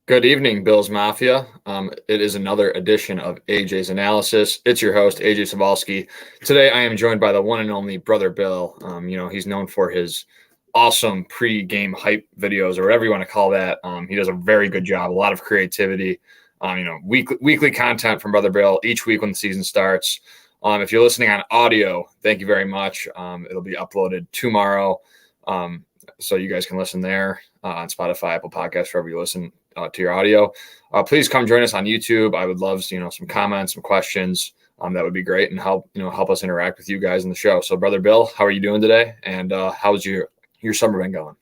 Good evening, Bills Mafia. It is another edition of AJ's Analysis. It's your host, AJ Savalsky. Today, I am joined by the one and only Brother Bill. He's known for his awesome pre-game hype videos, or whatever you want to call that. He does a very good job, a lot of creativity. Weekly content from Brother Bill each week when the season starts. If you're listening on audio, thank you very much. It'll be uploaded tomorrow, so you guys can listen there on Spotify, Apple Podcasts, wherever you listen to your audio. Please come join us on YouTube. I would love, some comments, some questions. That would be great and help us interact with you guys in the show. So, Brother Bill, how are you doing today? And how's your summer been going?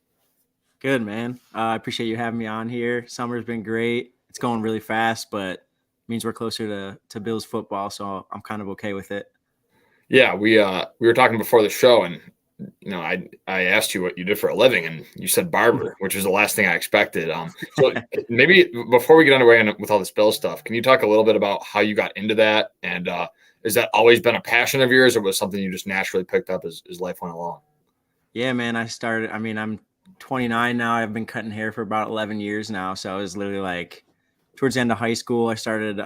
Good, man. I appreciate you having me on here. Summer's been great. It's going really fast, but it means we're closer to Bills football, so I'm kind of okay with it. Yeah, we were talking before the show, and I asked you what you did for a living, and you said barber, which was the last thing I expected. So maybe before we get underway with all this Bill stuff, can you talk a little bit about how you got into that? And has that always been a passion of yours, or was something you just naturally picked up as life went along? Yeah, man. I'm 29 now. I've been cutting hair for about 11 years now. So I was literally like towards the end of high school, I started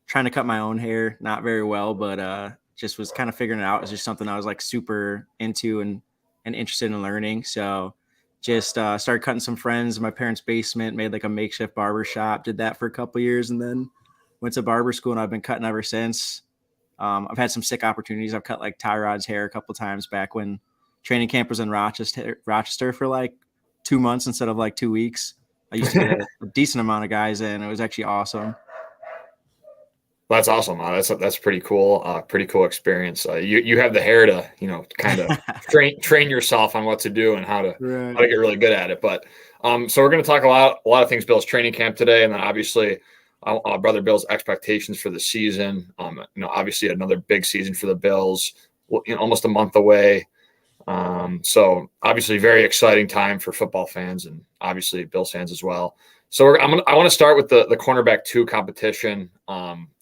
trying to cut my own hair. Not very well, but just was kind of figuring it out. It was just something I was like super into and interested in learning. So just started cutting some friends in my parents' basement, made like a makeshift barber shop, did that for a couple of years, and then went to barber school, and I've been cutting ever since. I've had some sick opportunities. I've cut like Tyrod's hair a couple of times back when training camp was in Rochester for like 2 months instead of like 2 weeks. I used to get a decent amount of guys in. It was actually awesome. Well, that's awesome. That's pretty cool. Pretty cool experience. You have the hair to kind of train yourself on what to do and how to get really good at it. But so we're going to talk a lot of things. Bill's training camp today, and then obviously Brother Bill's expectations for the season. Obviously another big season for the Bills. Almost a month away. So obviously very exciting time for football fans and obviously Bills fans as well. So I want to start with the cornerback 2 competition.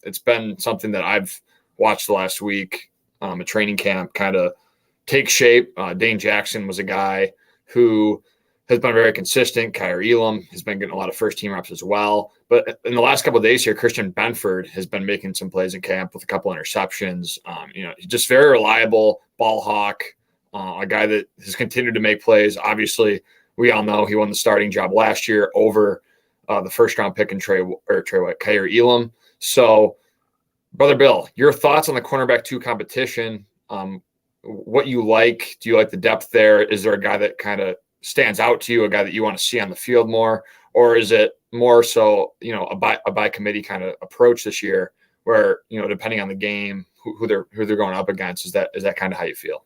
It's been something that I've watched the last week, a training camp kind of take shape. Dane Jackson was a guy who has been very consistent. Kaiir Elam has been getting a lot of first team reps as well. But in the last couple of days here, Christian Benford has been making some plays in camp with a couple interceptions. Just very reliable ball hawk, a guy that has continued to make plays. Obviously, we all know he won the starting job last year over the first round pick in Kaiir Elam. So, Brother Bill, your thoughts on the cornerback 2 competition? What you like? Do you like the depth there? Is there a guy that kind of stands out to you, a guy that you want to see on the field more? Or is it more so, a by committee kind of approach this year where, depending on the game, who they're going up against, is that kind of how you feel?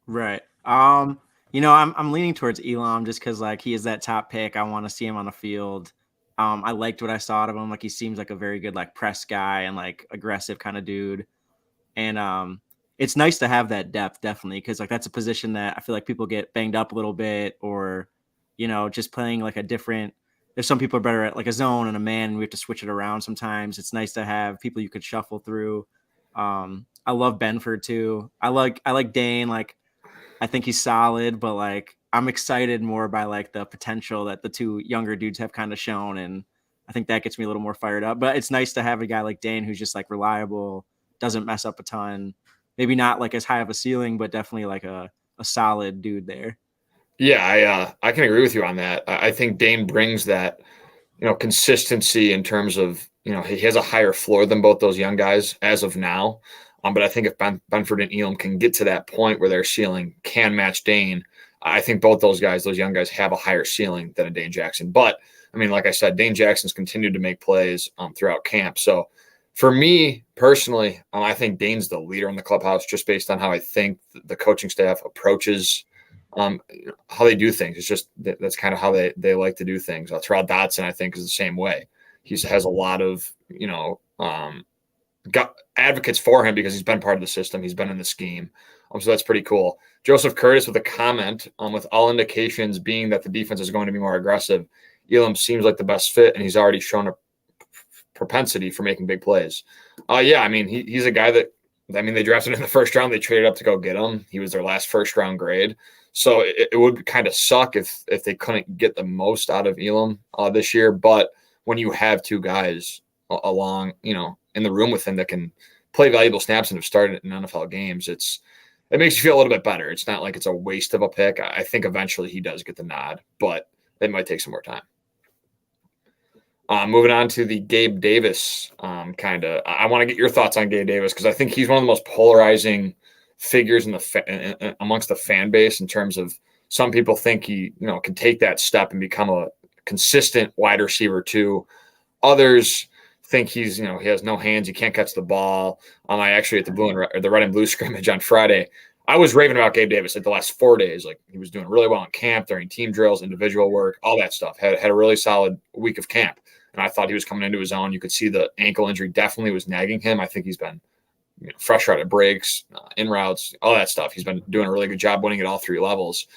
Right. I'm leaning towards Elam just because like he is that top pick. I want to see him on the field. I liked what I saw out of him. Like he seems like a very good like press guy and like aggressive kind of dude. And it's nice to have that depth definitely because like that's a position that I feel like people get banged up a little bit or just playing like a different. There's some people are better at like a zone and a man. And we have to switch it around sometimes. It's nice to have people you could shuffle through. I love Benford too. I like Dane. Like I think he's solid, but like I'm excited more by like the potential that the 2 younger dudes have kind of shown. And I think that gets me a little more fired up, but it's nice to have a guy like Dane who's just like reliable, doesn't mess up a ton, maybe not like as high of a ceiling, but definitely like a solid dude there. Yeah, I can agree with you on that. I think Dane brings that, consistency in terms of, he has a higher floor than both those young guys as of now. But I think if Benford and Elam can get to that point where their ceiling can match Dane, I think both those young guys have a higher ceiling than a Dane Jackson. But, I mean, like I said, Dane Jackson's continued to make plays throughout camp. So for me personally, I think Dane's the leader in the clubhouse just based on how I think the coaching staff approaches how they do things. It's just that's kind of how they like to do things. Terrell Dotson, I think, is the same way. He has a lot of, got advocates for him because he's been part of the system. He's been in the scheme. So that's pretty cool. Joseph Curtis with a comment with all indications being that the defense is going to be more aggressive. Elam seems like the best fit, and he's already shown a propensity for making big plays. Yeah, I mean, he's a guy that I mean, they drafted him in the first round. They traded up to go get him. He was their last first round grade. So it would kind of suck if they couldn't get the most out of Elam this year. But when you have two guys along, in the room with him that can play valuable snaps and have started in NFL games, it makes you feel a little bit better. It's not like it's a waste of a pick. I think eventually he does get the nod, but it might take some more time. Moving on to the Gabe Davis I want to get your thoughts on Gabe Davis because I think he's one of the most polarizing figures amongst the fan base in terms of some people think he can take that step and become a consistent wide receiver too. Others think he has no hands, he can't catch the ball. I actually at the red and blue scrimmage on Friday, I was raving about Gabe Davis like the last 4 days. Like he was doing really well in camp during team drills, individual work, all that stuff. Had a really solid week of camp. And I thought he was coming into his own. You could see the ankle injury definitely was nagging him. I think he's been fresh out of breaks, in routes, all that stuff. He's been doing a really good job winning at all three levels.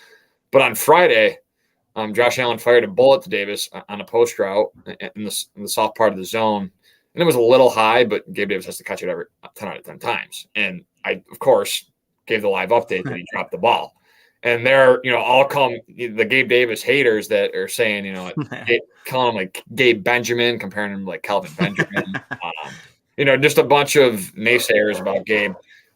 But on Friday, Josh Allen fired a bullet to Davis on a post route in the soft part of the zone. And it was a little high, but Gabe Davis has to catch it every 10 out of 10 times. And I, of course, gave the live update that he dropped the ball. And they're, all come the Gabe Davis haters that are saying, calling him like Gabe Benjamin, comparing him to like Calvin Benjamin. Just a bunch of naysayers about Gabe.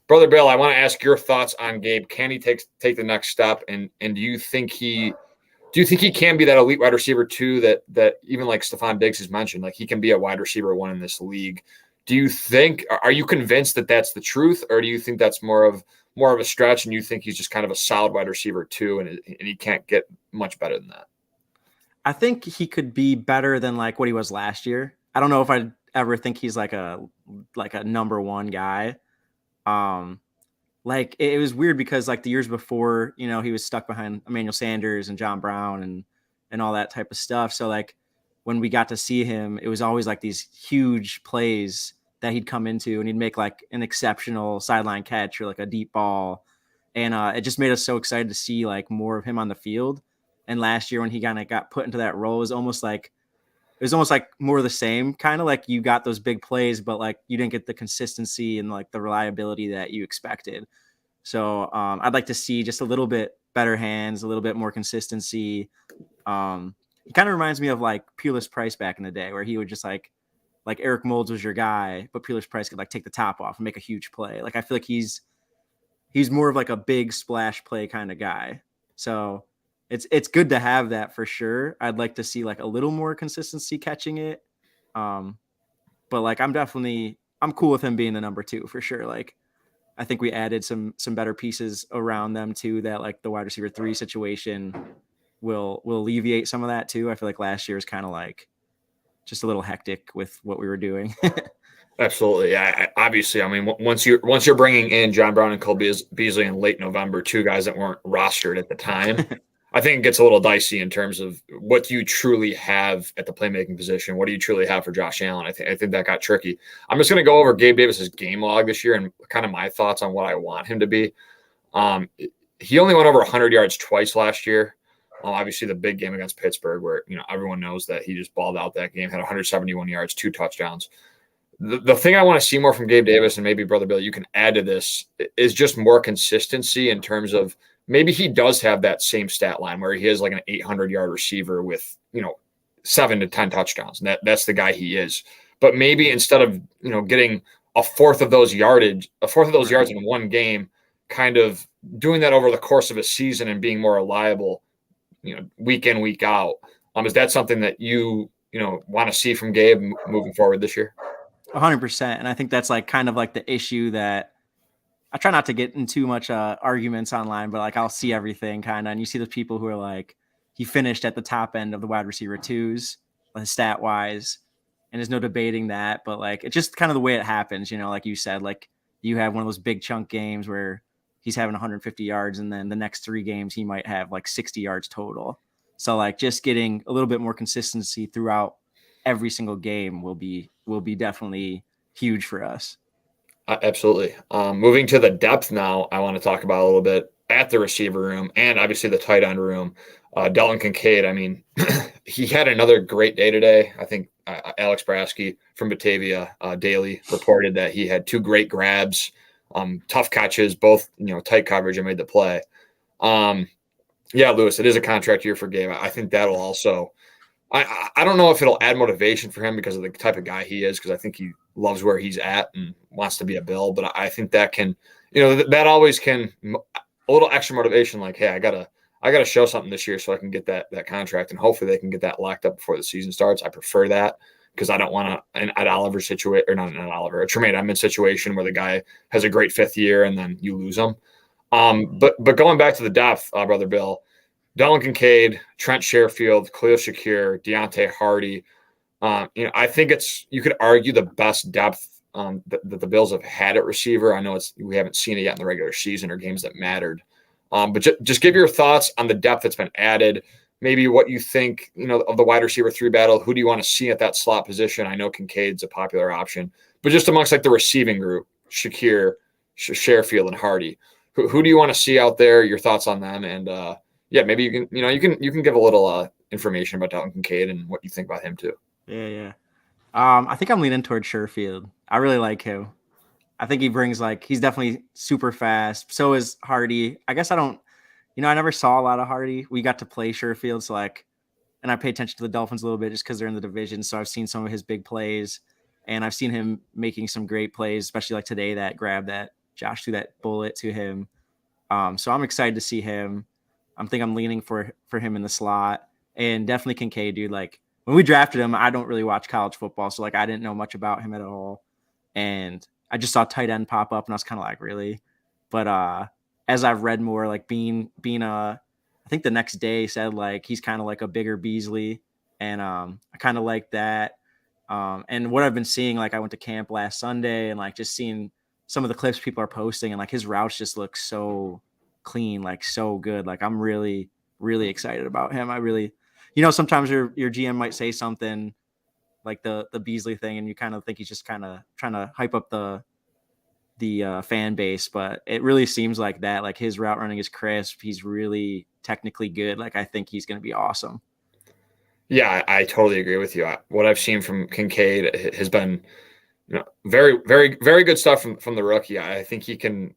Brother Bill, I want to ask your thoughts on Gabe. Can he take the next step? And do you think he can be that elite wide receiver too? That even like Stephon Diggs has mentioned, like he can be a wide receiver one in this league. Are you convinced that that's the truth, or do you think that's more of a stretch, and you think he's just kind of a solid wide receiver too, and he can't get much better than that? I think he could be better than like what he was last year. I don't know if I'd ever think he's like a number one guy. Like it was weird because like the years before, he was stuck behind Emmanuel Sanders and John Brown and all that type of stuff. So like when we got to see him, it was always like these huge plays that he'd come into and he'd make like an exceptional sideline catch or like a deep ball. And it just made us so excited to see like more of him on the field. And last year when he kind of got put into that role, it was almost like more of the same, kind of like you got those big plays, but like you didn't get the consistency and like the reliability that you expected. So I'd like to see just a little bit better hands, a little bit more consistency. He kind of reminds me of like Peerless Price back in the day where he would just like Eric Moulds was your guy, but Peerless Price could like take the top off and make a huge play. Like I feel like he's more of like a big splash play kind of guy. So it's good to have that for sure. I'd like to see like a little more consistency catching it. But like I'm cool with him being the number 2 for sure. Like I think we added some better pieces around them too, that like the wide receiver 3 situation will alleviate some of that too. I feel like last year was kind of like just a little hectic with what we were doing. Absolutely. Yeah. Obviously, I mean, once you're bringing in John Brown and Cole Beasley in late November, 2 guys that weren't rostered at the time, I think it gets a little dicey in terms of what do you truly have at the playmaking position? What do you truly have for Josh Allen? I think that got tricky. I'm just going to go over Gabe Davis's game log this year and kind of my thoughts on what I want him to be. He only went over 100 yards twice last year. Obviously, the big game against Pittsburgh, where everyone knows that he just balled out that game, had 171 yards, 2 touchdowns. The thing I want to see more from Gabe Davis, and maybe Brother Bill, you can add to this, is just more consistency in terms of maybe he does have that same stat line where he is like an 800-yard receiver with 7 to 10 touchdowns, and that's the guy he is. But maybe instead of getting a fourth of those yards in one game, kind of doing that over the course of a season and being more reliable, week in, week out. Is that something that you want to see from Gabe moving forward this year? 100%. And I think that's like kind of like the issue that I try not to get in too much arguments online, but like I'll see everything kind of, and you see the people who are like, he finished at the top end of the wide receiver 2s, stat wise, and there's no debating that. But like, it's just kind of the way it happens, like you said, like you have one of those big chunk games where he's having 150 yards, and then the next 3 games he might have like 60 yards total. So like just getting a little bit more consistency throughout every single game will be definitely huge for us. Absolutely. Moving to the depth now, I want to talk about a little bit at the receiver room and obviously the tight end room. Dalton Kincaid, I mean, he had another great day today. I think Alex Brasky from Batavia Daily reported that he had 2 great grabs, Tough catches, both tight coverage, and made the play. Yeah, Lewis, it is a contract year for Gabe. I think that'll also. I don't know if it'll add motivation for him because of the type of guy he is, because I think he loves where he's at and wants to be a Bill. But I think that can, that always can a little extra motivation. Like, hey, I gotta show something this year so I can get that contract, and hopefully they can get that locked up before the season starts. I prefer that because I don't want an Ed Oliver situation, or not an Ed Oliver, a Tremaine Edmonds situation where the guy has a great 5th year and then you lose him. But going back to the depth, brother Bill. Dalton Kincaid, Trent Sherfield, Khalil Shakir, Deontay Hardy. I think you could argue the best depth that the Bills have had at receiver. I know we haven't seen it yet in the regular season or games that mattered. But just give your thoughts on the depth that's been added. Maybe what you think, of the wide receiver 3 battle. Who do you want to see at that slot position? I know Kincaid's a popular option, but just amongst like the receiving group, Shakir, Sherfield, and Hardy. Who do you want to see out there? Your thoughts on them, and yeah, maybe you can give a little information about Dalton Kincaid and what you think about him too. Yeah. I think I'm leaning towards Sherfield. I really like him. I think he brings he's definitely super fast. So is Hardy. I guess I never saw a lot of Hardy. We got to play Sherfield, so and I pay attention to the Dolphins a little bit just because they're in the division. So I've seen some of his big plays, and I've seen him making some great plays, especially like today that grab that Josh threw that bullet to him. So I'm excited to see him. I'm leaning for him in the slot, and definitely Kincaid, dude. Like when we drafted him, I don't really watch college football, so I didn't know much about him at all, and I just saw tight end pop up, and I was kind of like, really? But as I've read more, like being I think the next day said he's kind of like a bigger Beasley, and I kind of like that. And what I've been seeing, I went to camp last Sunday, and just seeing some of the clips people are posting, and his routes just look so clean, so good. I'm really, really excited about him. I really, sometimes your GM might say something like the Beasley thing, and you kind of think he's just kind of trying to hype up the fan base, but it really seems like that. His route running is crisp. He's really technically good. I think he's going to be awesome. Yeah, I totally agree with you. What I've seen from Kincaid has been, very, very, very good stuff from the rookie. I think he can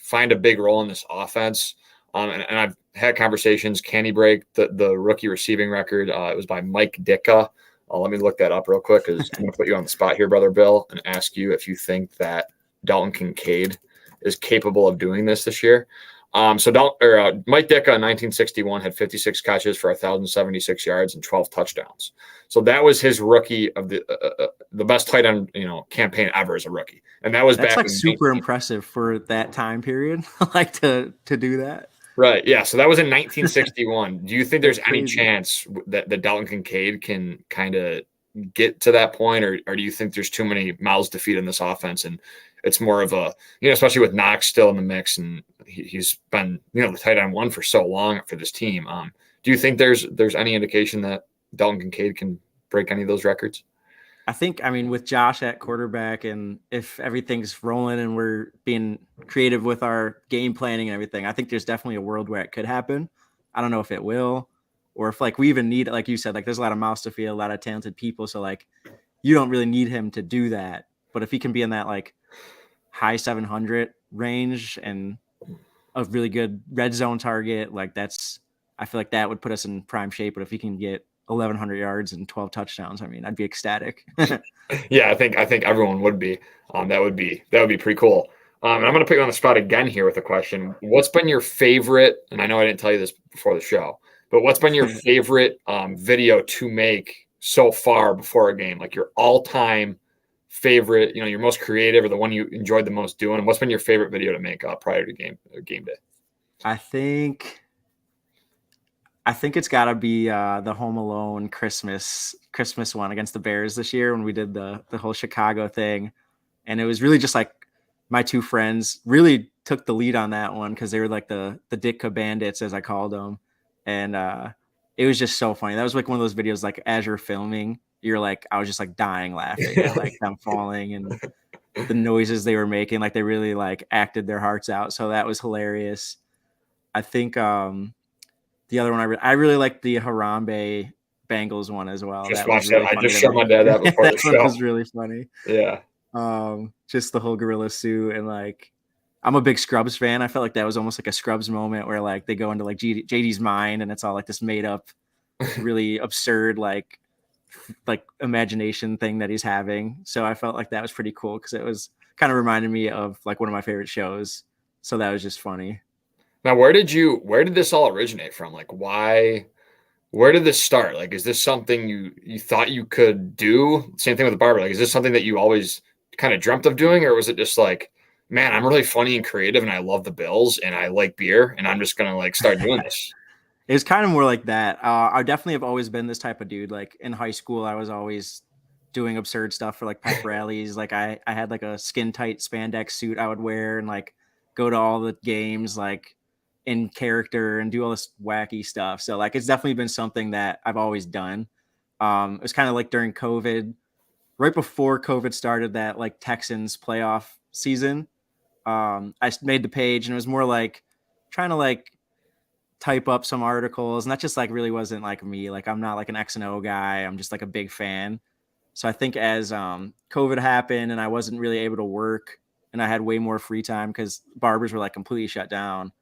find a big role in this offense. And I've had conversations. Can he break the rookie receiving record? It was by Mike Ditka. Let me look that up real quick because I'm going to put you on the spot here, brother Bill, and ask you if you think that Dalton Kincaid is capable of doing this year. Mike Ditka in 1961 had 56 catches for 1,076 yards and 12 touchdowns. So that was his rookie of the best tight end campaign ever as a rookie, and that was back super impressive for that time period. To do that. Right. Yeah. So that was in 1961. Do you think there's any chance that Dalton Kincaid can kind of get to that point, or do you think there's too many mouths to feed in this offense, and it's more of a, especially with Knox still in the mix, and he's been, the tight end 1 for so long for this team. Do you think there's any indication that Dalton Kincaid can break any of those records? I think, with Josh at quarterback, and if everything's rolling and we're being creative with our game planning and everything, I think there's definitely a world where it could happen. I don't know if it will, or if we even need, like you said, there's a lot of mouths to feed, a lot of talented people. So you don't really need him to do that. But if he can be in that high 700 range and a really good red zone target, I feel like that would put us in prime shape. But if he can get 1,100 yards and 12 touchdowns, I'd be ecstatic. Yeah, I think everyone would be. That would be pretty cool. And I'm going to put you on the spot again here with a question. What's been your favorite? And I know I didn't tell you this before the show, but what's been your favorite video to make so far before a game? Your all-time favorite, your most creative, or the one you enjoyed the most doing? And what's been your favorite video to make prior to game day? I think it's got to be the Home Alone Christmas one against the Bears this year when we did the whole Chicago thing. And it was really just my two friends really took the lead on that one because they were the Ditka Bandits, as I called them. And it was just so funny. That was one of those videos as you're filming, you're I was just dying laughing at them falling and the noises they were making. They really acted their hearts out. So that was hilarious. I think the other one I really liked the Harambe Bengals one as well. Just watched that. I just showed my dad that before the show. That was really funny. Yeah. Just the whole gorilla suit and I'm a big Scrubs fan. I felt like that was almost like a Scrubs moment where like they go into like JD's mind and it's all like this made up, really absurd like imagination thing that he's having. So I felt like that was pretty cool because it was kind of reminded me of like one of my favorite shows. So that was just funny. Now, where did this all originate from? Like, where did this start? Like, is this something you thought you could do? Same thing with the barber. Like, is this something that you always kind of dreamt of doing, or was it just like, man, I'm really funny and creative, and I love the Bills, and I like beer, and I'm just gonna like start doing this? It was kind of more like that. I definitely have always been this type of dude. Like in high school, I was always doing absurd stuff for like pep rallies. Like I had like a skin tight spandex suit I would wear and like go to all the games like in character and do all this wacky stuff. So like it's definitely been something that I've always done. It was kind of like during COVID, right before COVID started, that like Texans playoff season. I made the page and it was more like trying to like type up some articles, and that just like really wasn't like me. Like I'm not like an X and O guy. I'm just like a big fan. So I think as COVID happened and I wasn't really able to work and I had way more free time because barbers were like completely shut down.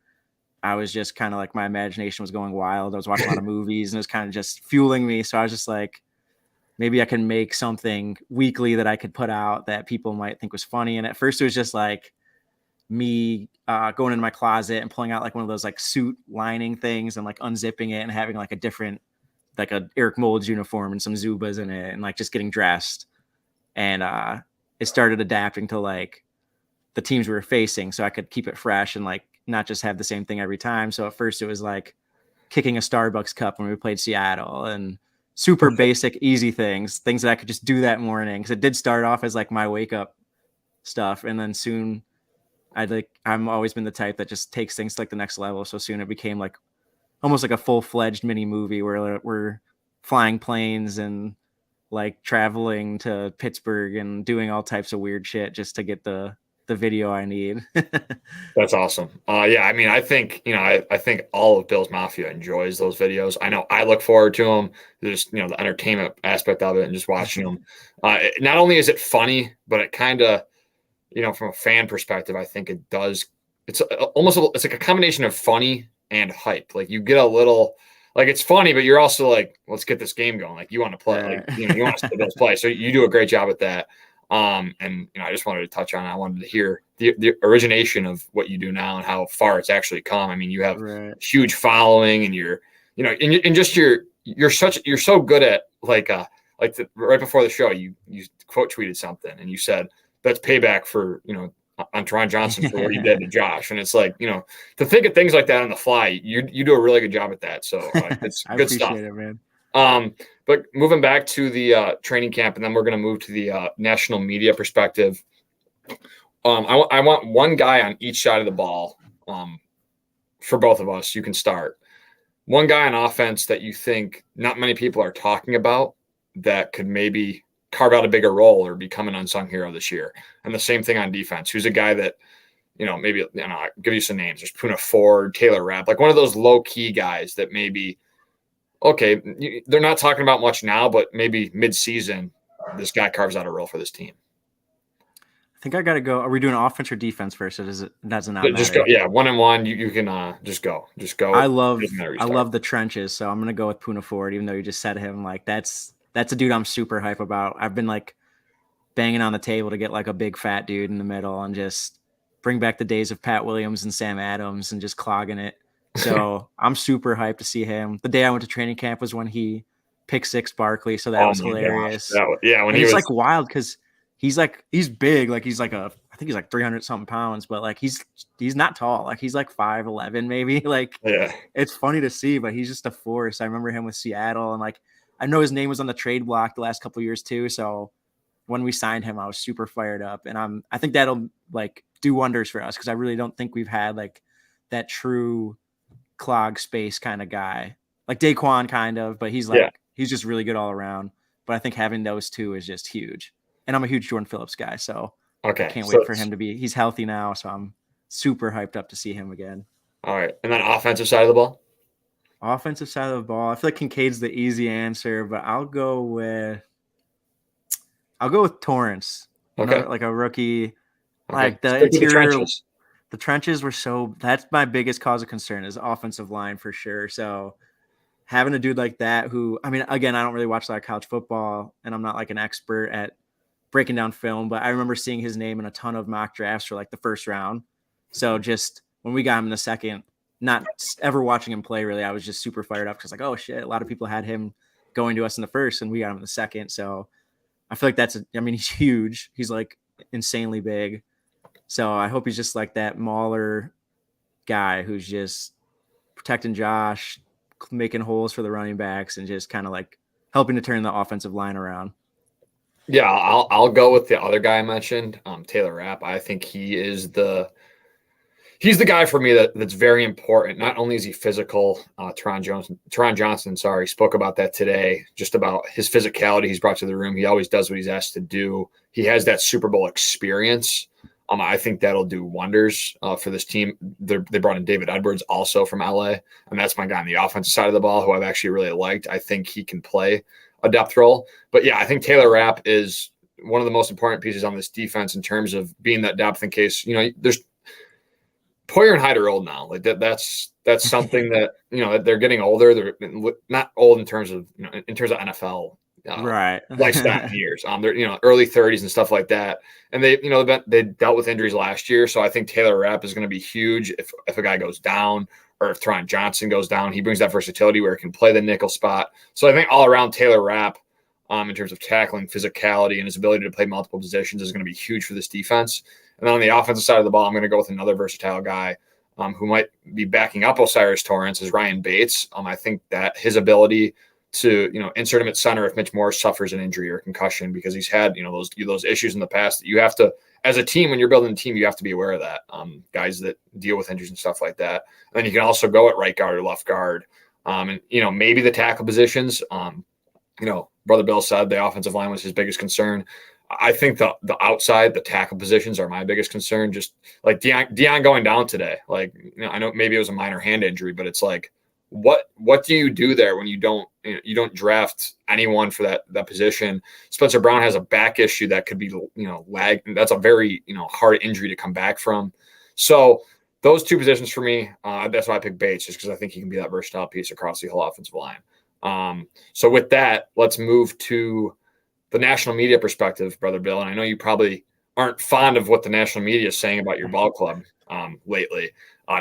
I was just kind of like my imagination was going wild. I was watching a lot of movies and it was kind of just fueling me. So I was just like, maybe I can make something weekly that I could put out that people might think was funny. And at first it was just like me going into my closet and pulling out like one of those like suit lining things and like unzipping it and having like a different, like a Eric Mold's uniform and some Zubas in it and like just getting dressed. And it started adapting to like the teams we were facing so I could keep it fresh and like not just have the same thing every time. So at first it was like kicking a Starbucks cup when we played Seattle and super basic, easy things that I could just do that morning. Cause it did start off as like my wake up stuff. And then soon I'm always been the type that just takes things to like the next level. So soon it became like almost like a full-fledged mini movie where we're flying planes and like traveling to Pittsburgh and doing all types of weird shit just to get the video I need. That's awesome. Yeah, I mean, I think I think all of Bill's Mafia enjoys those videos. I know I look forward to them. There's the entertainment aspect of it and just watching them. Not only is it funny, but it kind of from a fan perspective, I think it does. It's it's like a combination of funny and hype. Like you get a little, like it's funny, but you're also like, let's get this game going. Like you want to play, Right. like you want to see those play. So you do a great job at that. And I just wanted to touch on it. I wanted to hear the origination of what you do now and how far it's actually come. I mean, you have Right. huge following, and and just you're so good at right before the show, you quote tweeted something and you said that's payback for on Teron Johnson for what he did to Josh, and it's like to think of things like that on the fly, you do a really good job at that. So it's I good stuff. appreciate it, man. But moving back to the training camp, and then we're going to move to the national media perspective. I want one guy on each side of the ball. For both of us, you can start. One guy on offense that you think not many people are talking about that could maybe carve out a bigger role or become an unsung hero this year. And the same thing on defense. Who's a guy that, maybe, I'll give you some names. There's Puna Ford, Taylor Rapp, like one of those low key guys that maybe, okay, they're not talking about much now, but maybe mid-season, this guy carves out a role for this team. I think I got to go. Are we doing offense or defense first? Or doesn't not matter? Just go. Yeah. 1-1. You can just go. I love the trenches. So I'm going to go with Puna Ford, even though you just said him. Like that's a dude I'm super hype about. I've been like banging on the table to get like a big fat dude in the middle and just bring back the days of Pat Williams and Sam Adams and just clogging it. So I'm super hyped to see him. The day I went to training camp was when he picked six Barkley. So that was hilarious. When and it's like wild because he's big. Like I think he's like 300 something pounds, but like he's not tall. Like he's like 5'11" maybe. Like it's funny to see, but he's just a force. I remember him with Seattle, and like I know his name was on the trade block the last couple of years too. So when we signed him, I was super fired up, and I think that'll like do wonders for us because I really don't think we've had like that true clog space kind of guy, like Daquan kind of, but he's he's just really good all around. But I think having those two is just huge. And I'm a huge Jordan Phillips guy, so I can't wait for him to be. He's healthy now, so I'm super hyped up to see him again. All right, and then offensive side of the ball. Offensive side of the ball, I feel like Kincaid's the easy answer, but I'll go with Torrance. Okay, like a rookie, okay. like the the trenches were that's my biggest cause of concern is offensive line for sure. So having a dude like that who, I mean, again, I don't really watch a lot of college football and I'm not like an expert at breaking down film, but I remember seeing his name in a ton of mock drafts for like the first round. So just when we got him in the second, not ever watching him play really, I was just super fired up because like, oh shit, a lot of people had him going to us in the first and we got him in the second. So I feel like I mean, he's huge. He's like insanely big. So I hope he's just like that mauler guy who's just protecting Josh, making holes for the running backs, and just kind of like helping to turn the offensive line around. Yeah, I'll go with the other guy I mentioned, Taylor Rapp. I think he's the guy for me that's very important. Not only is he physical, Teron Johnson, sorry, spoke about that today, just about his physicality he's brought to the room. He always does what he's asked to do. He has that Super Bowl experience. I think that'll do wonders for this team. They brought in David Edwards also from LA, and that's my guy on the offensive side of the ball who I've actually really liked. I think he can play a depth role. But yeah, I think Taylor Rapp is one of the most important pieces on this defense in terms of being that depth in case, there's Poyer and Hyde are old now. Like that's something that, they're getting older. They're not old in terms of, in terms of NFL right lifestyle years. They're early 30s and stuff like that. And they dealt with injuries last year. So I think Taylor Rapp is going to be huge if a guy goes down or if Teron Johnson goes down. He brings that versatility where he can play the nickel spot. So I think all around Taylor Rapp, in terms of tackling, physicality, and his ability to play multiple positions is going to be huge for this defense. And then on the offensive side of the ball, I'm going to go with another versatile guy who might be backing up Osiris Torrance is Ryan Bates. I think that his ability to, insert him at center if Mitch Morse suffers an injury or concussion, because he's had, those issues in the past that you have to, as a team, when you're building a team, you have to be aware of that. Guys that deal with injuries and stuff like that. And then you can also go at right guard or left guard. And maybe the tackle positions, Brother Bill said the offensive line was his biggest concern. I think the outside, the tackle positions are my biggest concern. Just like Deion going down today. Like, I know maybe it was a minor hand injury, but it's like, what do you do there when you don't draft anyone for that position? Spencer Brown has a back issue that could be, lag. That's a very, hard injury to come back from. So those two positions for me, that's why I picked Bates, just because I think he can be that versatile piece across the whole offensive line. So with that, let's move to the national media perspective, Brother Bill. And I know you probably aren't fond of what the national media is saying about your ball club lately.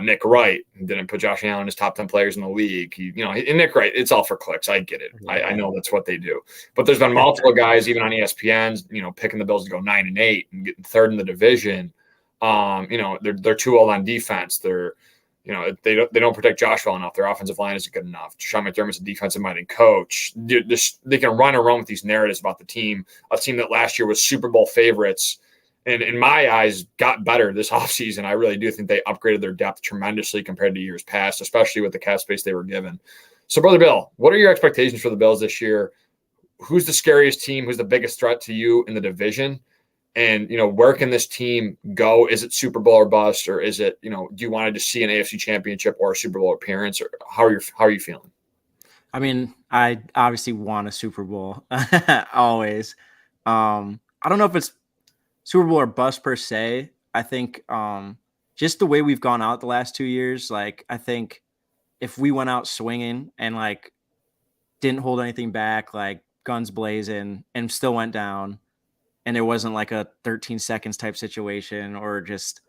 Nick Wright didn't put Josh Allen as top 10 players in the league. And Nick Wright, it's all for clicks. I get it. Yeah. I know that's what they do. But there's been multiple guys, even on ESPN, picking the Bills to go 9-8 and getting third in the division. They're too old on defense. They don't protect Josh well enough. Their offensive line isn't good enough. Sean McDermott's a defensive-minded coach. They can run and run with these narratives about the team, a team that last year was Super Bowl favorites, and in my eyes got better this offseason. I really do think they upgraded their depth tremendously compared to years past, especially with the cap space they were given. So, Brother Bill, what are your expectations for the Bills this year? Who's the scariest team? Who's the biggest threat to you in the division? And, where can this team go? Is it Super Bowl or bust? Or is it, do you want to just see an AFC championship or a Super Bowl appearance? Or how are you feeling? I mean, I obviously want a Super Bowl always. I don't know if it's Super Bowl or bust per se. I think just the way we've gone out the last 2 years, like I think if we went out swinging and like didn't hold anything back, like guns blazing and still went down, and it wasn't like a 13 seconds type situation or just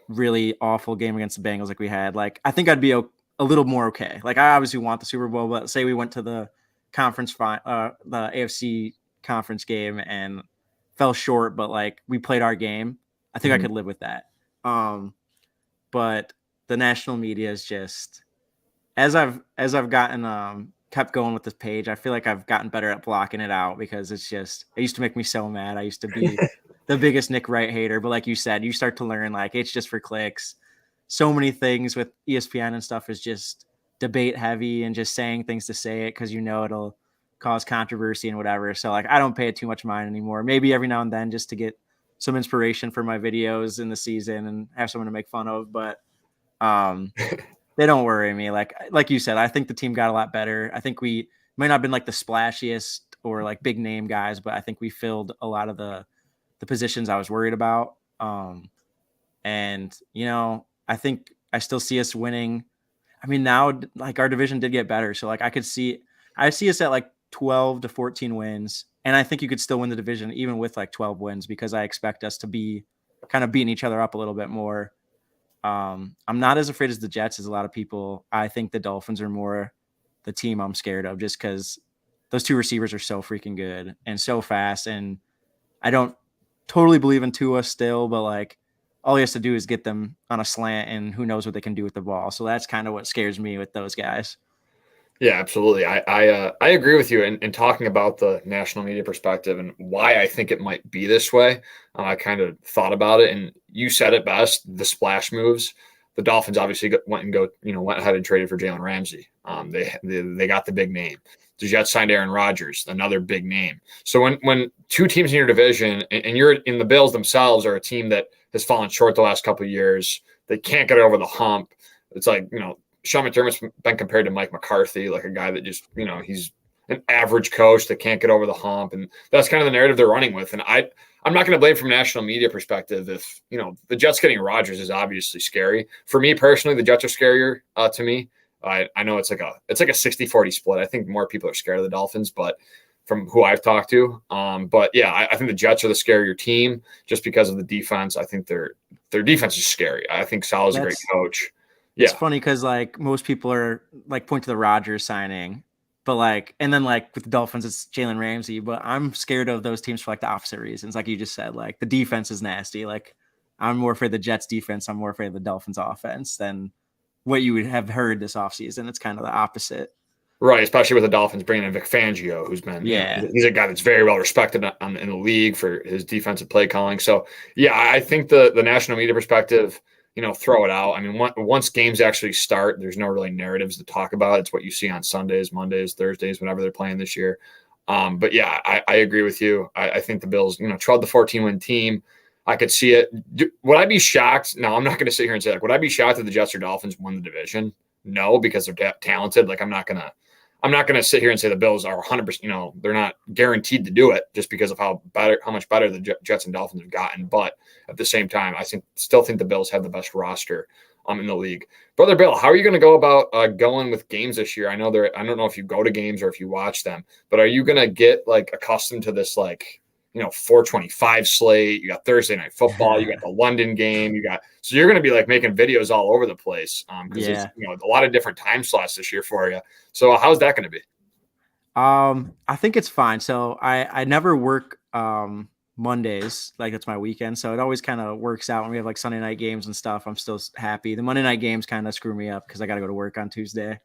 really awful game against the Bengals like we had, like I think I'd be a little more okay. Like I obviously want the Super Bowl, but say we went to the the AFC conference game and fell short, but like we played our game, I think I could live with that. But the national media is just, as I've gotten kept going with this page, I feel like I've gotten better at blocking it out, because it used to make me so mad. I used to be the biggest Nick Wright hater, but like you said, you start to learn like it's just for clicks. So many things with ESPN and stuff is just debate heavy and just saying things to say it because it'll cause controversy and whatever. So like I don't pay it too much mind anymore. Maybe every now and then just to get some inspiration for my videos in the season and have someone to make fun of, but they don't worry me. Like you said, I think the team got a lot better. I think we might not have been like the splashiest or like big name guys, but I think we filled a lot of the positions I was worried about. And, I think I still see us winning. I mean, now like our division did get better. So like I see us at like 12 to 14 wins. And I think you could still win the division even with like 12 wins because I expect us to be kind of beating each other up a little bit more. I'm not as afraid as the Jets as a lot of people. I think the Dolphins are more the team I'm scared of just because those two receivers are so freaking good and so fast. And I don't totally believe in Tua still, but like all he has to do is get them on a slant and who knows what they can do with the ball. So that's kind of what scares me with those guys. Yeah, absolutely. I agree with you in talking about the national media perspective and why I think it might be this way. I kind of thought about it, and you said it best: the splash moves. The Dolphins obviously went ahead and traded for Jalen Ramsey. They got the big name. The Jets signed Aaron Rodgers, another big name. So when two teams in your division and you're in the Bills themselves are a team that has fallen short the last couple of years, they can't get over the hump. It's like Sean McDermott's been compared to Mike McCarthy, like a guy that just, he's an average coach that can't get over the hump. And that's kind of the narrative they're running with. And I'm not going to blame from a national media perspective if, the Jets getting Rodgers is obviously scary. For me personally, the Jets are scarier to me. I know it's like a 60-40 split. I think more people are scared of the Dolphins, but from who I've talked to. But yeah, I think the Jets are the scarier team just because of the defense. I think their defense is scary. I think Saleh's a great coach. It's funny because like most people are like point to the Rodgers signing, but like, and then like with the Dolphins, it's Jalen Ramsey. But I'm scared of those teams for like the opposite reasons. Like you just said, like the defense is nasty. Like I'm more afraid of the Jets defense. I'm more afraid of the Dolphins offense than what you would have heard this offseason. It's kind of the opposite. Right, especially with the Dolphins bringing in Vic Fangio, who's been, he's a guy that's very well respected in the league for his defensive play calling. So, yeah, I think the national media perspective, throw it out. I mean, once games actually start, there's no really narratives to talk about. It's what you see on Sundays, Mondays, Thursdays, whenever they're playing this year. But yeah, I agree with you. I think the Bills, trod the 14-win team. I could see it. Would I be shocked? No, I'm not going to sit here and say like, would I be shocked if the Jets or Dolphins won the division? No, because they're talented. Like I'm not gonna sit here and say the Bills are 100%. They're not guaranteed to do it just because of how much better the Jets and Dolphins have gotten. But at the same time, I still think the Bills have the best roster in the league. Brother Bill, how are you going to go about going with games this year? I don't know if you go to games or if you watch them, but are you going to get like accustomed to this 425 slate? You got Thursday night football, you got the London game, so you're going to be like making videos all over the place because there's a lot of different time slots this year for you. So how's that going to be? I think it's fine. So I never work Mondays, like it's my weekend. So it always kind of works out when we have like Sunday night games and stuff. I'm still happy. The Monday night games kind of screw me up because I got to go to work on Tuesday.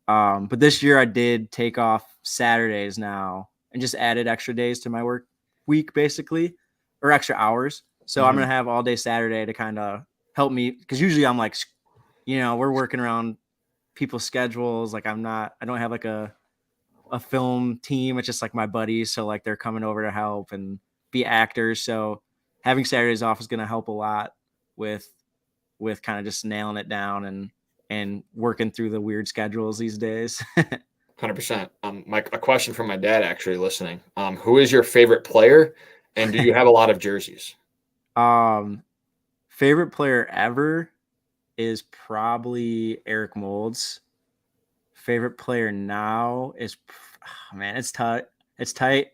But this year I did take off Saturdays now and just added extra days to my work week basically, or extra hours. So I'm going to have all day Saturday to kind of help me. Cause usually I'm like, we're working around people's schedules. Like I don't have like a film team. It's just like my buddies. So like they're coming over to help and be actors. So having Saturdays off is going to help a lot with kind of just nailing it down and working through the weird schedules these days. 100%. A question from my dad actually listening. Who is your favorite player, and do you have a lot of jerseys? Favorite player ever is probably Eric Moulds. Favorite player now is, it's tight. It's tight.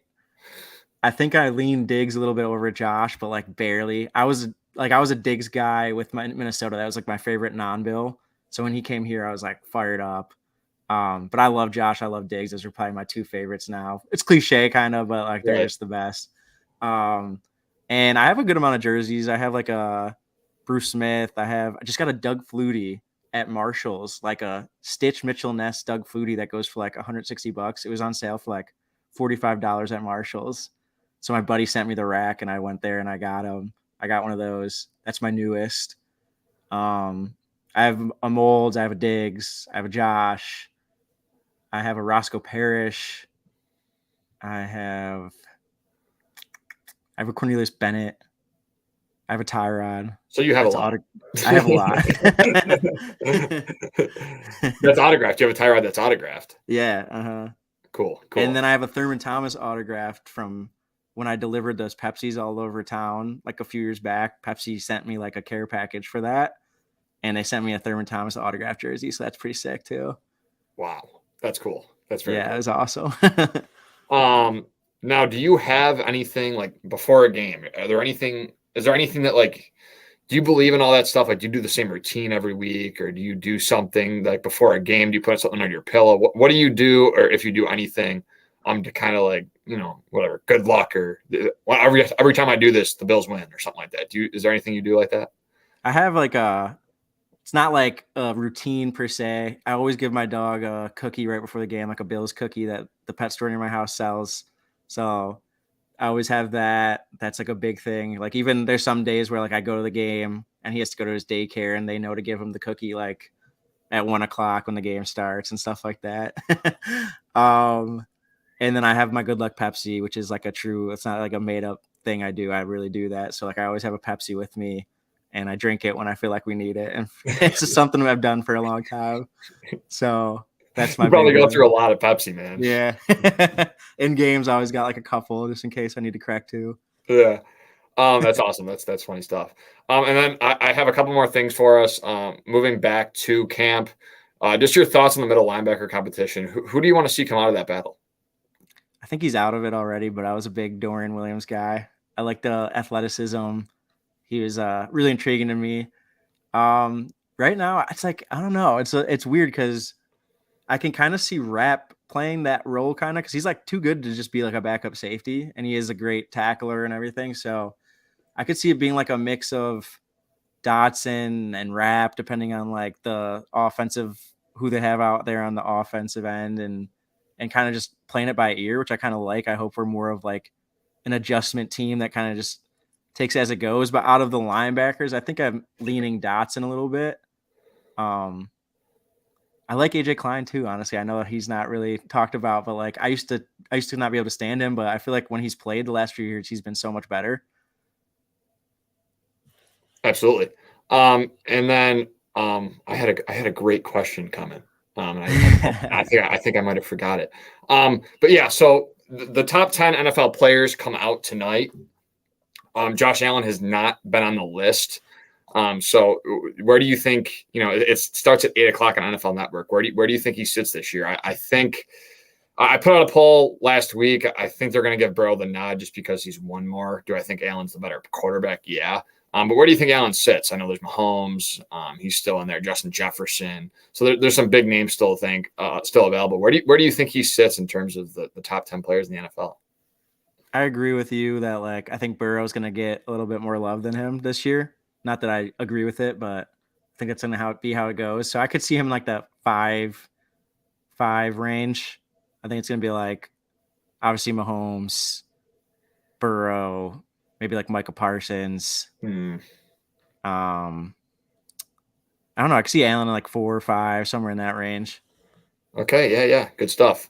I think I lean Diggs a little bit over Josh, but like barely. I was a Diggs guy with Minnesota. That was like my favorite non-Bill. So when he came here, I was like fired up. But I love Josh. I love Diggs. Those are probably my two favorites now. It's cliche kind of, but like they're just the best. And I have a good amount of jerseys. I have like a Bruce Smith. I just got a Doug Flutie at Marshall's, like a Stitch Mitchell Ness Doug Flutie that goes for like $160. It was on sale for like $45 at Marshall's. So my buddy sent me the rack and I went there and I got him. I got one of those. That's my newest. I have a Molds. I have a Diggs. I have a Josh. I have a Roscoe Parrish. I have a Cornelius Bennett. I have a Tyrod. So you have a lot. I have a lot. That's autographed. You have a Tyrod that's autographed. Yeah. Cool. And then I have a Thurman Thomas autographed from when I delivered those Pepsis all over town, like a few years back, Pepsi sent me like a care package for that. And they sent me a Thurman Thomas autographed jersey. So that's pretty sick too. Wow. That's cool. That's very Yeah, it cool. was awesome. Now, do you have anything like before a game? Is there anything that like, do you believe in all that stuff? Like, do you do the same routine every week, or do you do something like before a game? Do you put something on your pillow? What do you do, or if you do anything, to kind of like, whatever, good luck, or every time I do this, the Bills win, or something like that. Is there anything you do like that? I have like it's not like a routine per se. I always give my dog a cookie right before the game, like a Bill's cookie that the pet store near my house sells. So I always have that. That's like a big thing. Like even there's some days where like I go to the game and he has to go to his daycare and they know to give him the cookie like at 1 o'clock when the game starts and stuff like that. um, and then I have my good luck Pepsi, which is like it's not like a made up thing I do. I really do that. So like I always have a Pepsi with me and I drink it when I feel like we need it. And it's just something I've done for a long time. So that's my You probably big go one. through a lot of Pepsi, man. Yeah. In games, I always got like a couple just in case I need to crack two. Yeah. That's awesome. That's funny stuff. And then I have a couple more things for us. Moving back to camp, just your thoughts on the middle linebacker competition. Who do you want to see come out of that battle? I think he's out of it already, but I was a big Dorian Williams guy. I like the athleticism. He was really intriguing to me. Right now, it's like I don't know. It's weird because I can kind of see Rap playing that role kind of because he's like too good to just be like a backup safety, and he is a great tackler and everything. So I could see it being like a mix of Dotson and Rap, depending on like the offensive who they have out there on the offensive end, and kind of just playing it by ear, which I kind of like. I hope we're more of like an adjustment team that kind of just takes as it goes. But out of the linebackers, I think I'm leaning Dotson a little bit. I like AJ Klein too, honestly. I know that he's not really talked about, but like I used to not be able to stand him, but I feel like when he's played the last few years, he's been so much better. Absolutely. And then I had a great question coming. And I think I might have forgot it. But yeah, so the top 10 NFL players come out tonight. Josh Allen has not been on the list. So where do you think, it starts at 8 o'clock on NFL Network. Where do you think he sits this year? I think I put out a poll last week. I think they're going to give Burrow the nod just because he's one more. Do I think Allen's the better quarterback? Yeah. But where do you think Allen sits? I know there's Mahomes. He's still in there. Justin Jefferson. So there's some big names still still available. Where do you think he sits in terms of the top 10 players in the NFL? I agree with you that like I think Burrow's going to get a little bit more love than him this year. Not that I agree with it, but I think it's going to be how it goes. So I could see him like that 5-5 range. I think it's going to be like obviously Mahomes, Burrow, maybe like Michael Parsons. I don't know. I could see Allen in like 4 or 5, somewhere in that range. Okay, yeah, good stuff.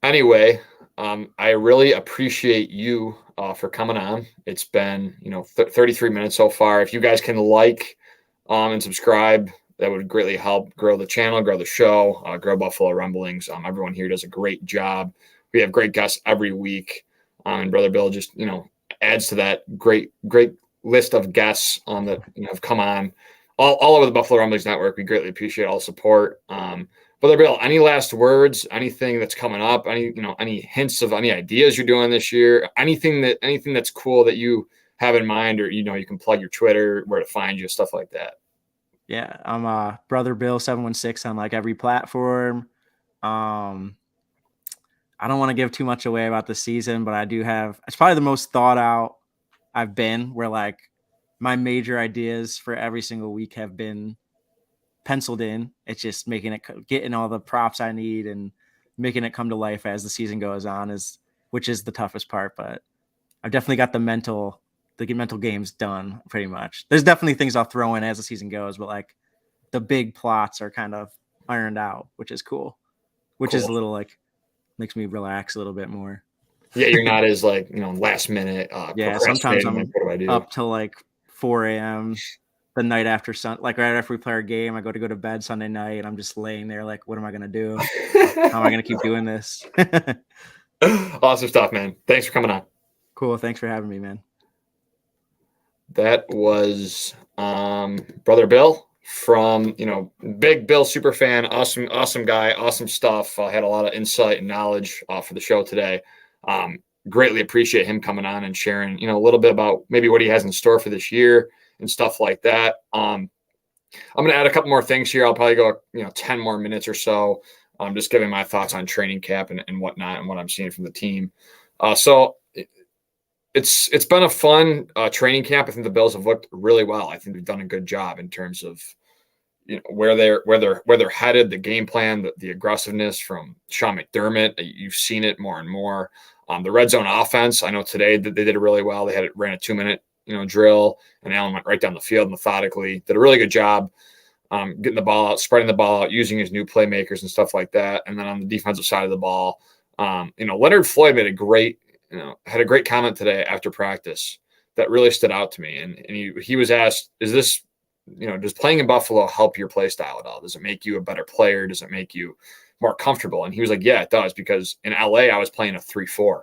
Anyway, I really appreciate you for coming on. It's been 33 minutes so far. If you guys can like and subscribe, that would greatly help grow the channel, grow the show, grow Buffalo Rumblings. Everyone here does a great job. We have great guests every week, and Brother Bill just adds to that great list of guests that have come on all over the Buffalo Rumblings network. We greatly appreciate all the support. Brother Bill, any last words? Anything that's coming up? Any hints of any ideas you're doing this year? Anything that's cool that you have in mind, or you can plug your Twitter, where to find you, stuff like that. Yeah, I'm Brother Bill 716 on like every platform. I don't want to give too much away about the season, but I do have. It's probably the most thought out I've been. Where like my major ideas for every single week have been penciled in. It's just getting all the props I need and making it come to life as the season goes on which is the toughest part. But I've definitely got the mental games done pretty much. There's definitely things I'll throw in as the season goes, but like the big plots are kind of ironed out, which is cool. Which is a little like makes me relax a little bit more. Yeah, you're not as like last minute. Yeah, sometimes I'm like, what do I do? up till like 4 a.m. the night after like right after we play our game. I go to bed Sunday night and I'm just laying there like, what am I gonna do? How am I gonna keep doing this? Awesome stuff, man. Thanks for coming on. Cool. Thanks for having me, man. That was Brother Bill from, big Bill super fan, awesome guy, awesome stuff. Had a lot of insight and knowledge for the show today. Greatly appreciate him coming on and sharing, a little bit about maybe what he has in store for this year and stuff like that. I'm going to add a couple more things here. I'll probably go, 10 more minutes or so. Just giving my thoughts on training camp and whatnot and what I'm seeing from the team. So it's been a fun training camp. I think the Bills have looked really well. I think they've done a good job in terms of where they're headed, the game plan, the aggressiveness from Sean McDermott. You've seen it more and more. The red zone offense, I know today that they did it really well. They ran a 2-minute drill, and Allen went right down the field methodically. Did a really good job getting the ball out, spreading the ball out, using his new playmakers and stuff like that. And then on the defensive side of the ball, Leonard Floyd made had a great comment today after practice that really stood out to me. And he was asked, is this, does playing in Buffalo help your play style at all? Does it make you a better player? Does it make you more comfortable? And he was like, yeah, it does. Because in LA, I was playing a 3-4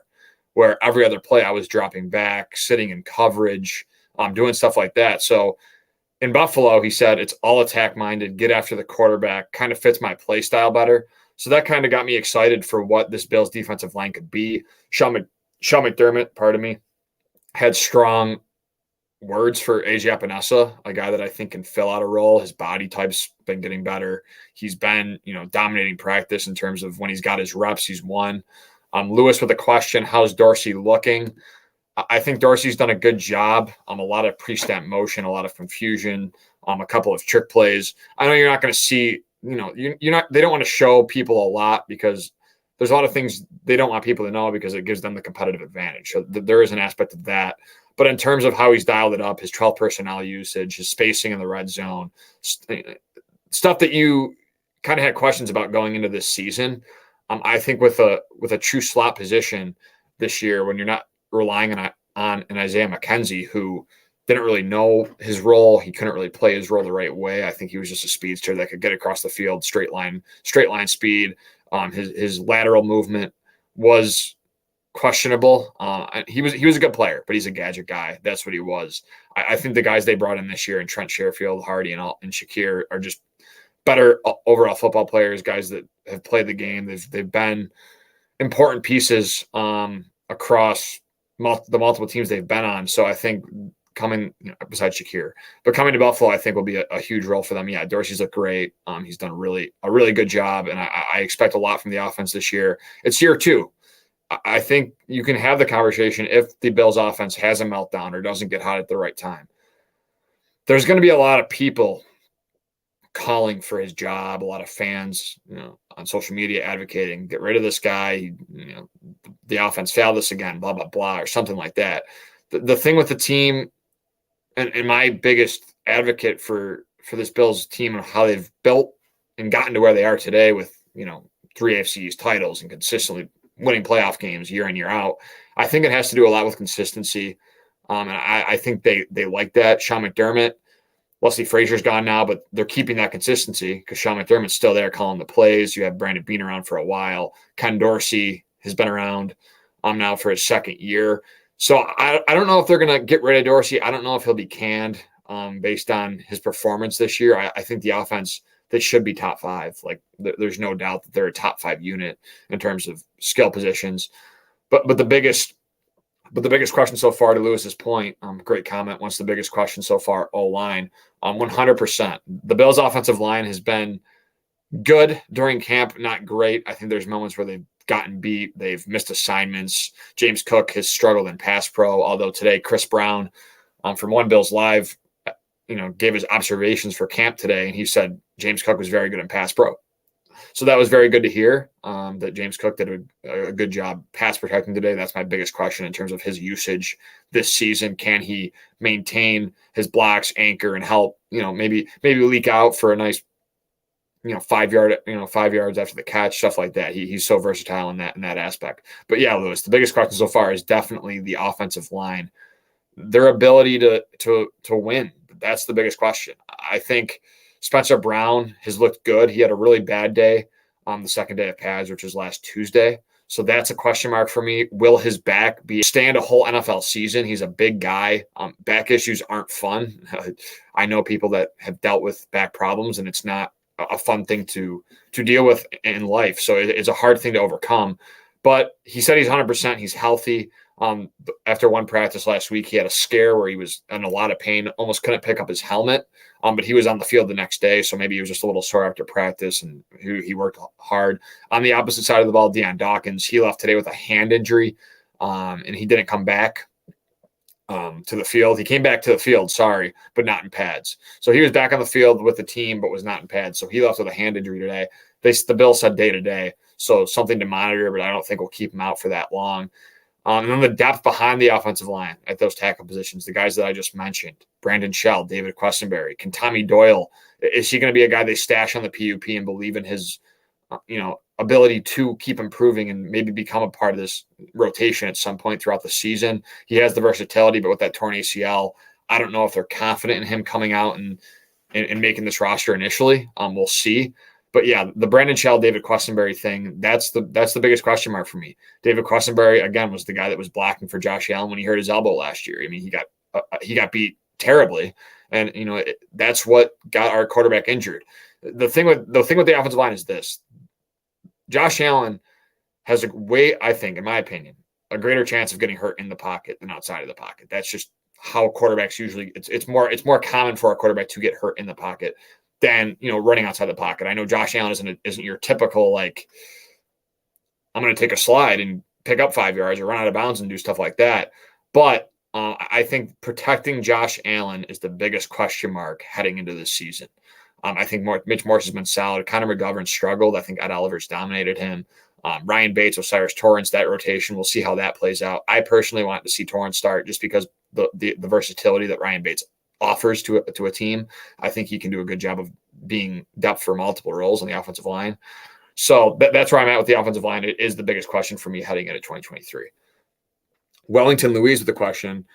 where every other play I was dropping back, sitting in coverage, doing stuff like that. So in Buffalo, he said, it's all attack minded, get after the quarterback, kind of fits my play style better. So that kind of got me excited for what this Bills defensive line could be. Sean McDermott, had strong words for AJ Epinesa, a guy that I think can fill out a role. His body type's been getting better. He's been, dominating practice in terms of when he's got his reps, he's won. Lewis with a question, how's Dorsey looking? I think Dorsey's done a good job. A lot of pre-snap motion, a lot of confusion, a couple of trick plays. I know you're not going to see, you're not. They don't want to show people a lot because there's a lot of things they don't want people to know because it gives them the competitive advantage. So there is an aspect of that. But in terms of how he's dialed it up, his 12 personnel usage, his spacing in the red zone, stuff that you kind of had questions about going into this season. I think with a true slot position this year, when you're not relying on an Isaiah McKenzie who didn't really know his role, he couldn't really play his role the right way. I think he was just a speedster that could get across the field, straight line speed. His lateral movement was questionable. He was a good player, but he's a gadget guy. That's what he was. I think the guys they brought in this year, and Trent Sherfield, Hardy, and Shakir, are just better overall football players. Guys that have played the game. They've been important pieces across the multiple teams they've been on. So I think coming, besides Shakir, but coming to Buffalo, I think will be a huge role for them. Yeah, Dorsey's looked great. He's done a really good job, and I expect a lot from the offense this year. It's year 2. I think you can have the conversation if the Bills offense has a meltdown or doesn't get hot at the right time. There's going to be a lot of people calling for his job, a lot of fans, on social media advocating, get rid of this guy. The offense failed us again, blah, blah, blah, or something like that. The thing with the team, and my biggest advocate for this Bills team and how they've built and gotten to where they are today with, 3 AFC East titles and consistently winning playoff games year in, year out. I think it has to do a lot with consistency. And I think they like that. Sean McDermott, Wesley Frazier's gone now, but they're keeping that consistency because Sean McDermott's still there calling the plays. You have Brandon Beane around for a while. Ken Dorsey has been around now for his second year. So I don't know if they're going to get rid of Dorsey. I don't know if he'll be canned based on his performance this year. I think the offense, they should be top 5. Like there's no doubt that they're a top 5 unit in terms of skill positions. But the biggest question so far, to Lewis's point, great comment. What's the biggest question so far? O-line, 100%. The Bills' offensive line has been good during camp, not great. I think there's moments where they've gotten beat. They've missed assignments. James Cook has struggled in pass pro, although today Chris Brown from One Bills Live, gave his observations for camp today, and he said James Cook was very good in pass pro. So that was very good to hear that James Cook did a good job pass protecting today. That's my biggest question in terms of his usage this season. Can he maintain his blocks, anchor, and help, maybe leak out for a nice, 5 yards after the catch, stuff like that. He's so versatile in that aspect. But yeah, Lewis, the biggest question so far is definitely the offensive line, their ability to win. That's the biggest question. I think Spencer Brown has looked good. He had a really bad day on the second day of pads, which was last Tuesday. So that's a question mark for me. Will his back stand a whole NFL season? He's a big guy. Back issues aren't fun. I know people that have dealt with back problems, and it's not a fun thing to deal with in life. So it's a hard thing to overcome. But he said he's 100%. He's healthy. After one practice last week, he had a scare where he was in a lot of pain, almost couldn't pick up his helmet. But he was on the field the next day, so maybe he was just a little sore after practice, and he worked hard. On the opposite side of the ball, Deion Dawkins, he left today with a hand injury, and he didn't come back to the field. He came back to the field, but not in pads. So he was back on the field with the team, but was not in pads. So he left with a hand injury today. The Bills said day to day, so something to monitor, but I don't think we'll keep him out for that long. And then the depth behind the offensive line at those tackle positions, the guys that I just mentioned, Brandon Shell, David Questenberry, can Tommy Doyle, is he going to be a guy they stash on the PUP and believe in his, ability to keep improving and maybe become a part of this rotation at some point throughout the season? He has the versatility, but with that torn ACL, I don't know if they're confident in him coming out and making this roster initially. We'll see. But yeah, the Brandon Shell, David Questenberry thing, that's the biggest question mark for me. David Questenberry, again, was the guy that was blocking for Josh Allen when he hurt his elbow last year. I mean, he got beat terribly, and that's what got our quarterback injured. The thing with the offensive line is this: Josh Allen has I think, in my opinion, a greater chance of getting hurt in the pocket than outside of the pocket. That's just how quarterbacks usually. It's more common for a quarterback to get hurt in the pocket than running outside the pocket. I know Josh Allen isn't your typical, like, I'm going to take a slide and pick up 5 yards or run out of bounds and do stuff like that. But I think protecting Josh Allen is the biggest question mark heading into this season. I think Mitch Morse has been solid. Connor McGovern struggled. I think Ed Oliver's dominated him. Ryan Bates, Osiris Torrance, that rotation, we'll see how that plays out. I personally want to see Torrance start just because the versatility that Ryan Bates offers to a team. I think he can do a good job of being depth for multiple roles on the offensive line. So that's where I'm at with the offensive line. It is the biggest question for me heading into 2023. Wellington Louise with the question: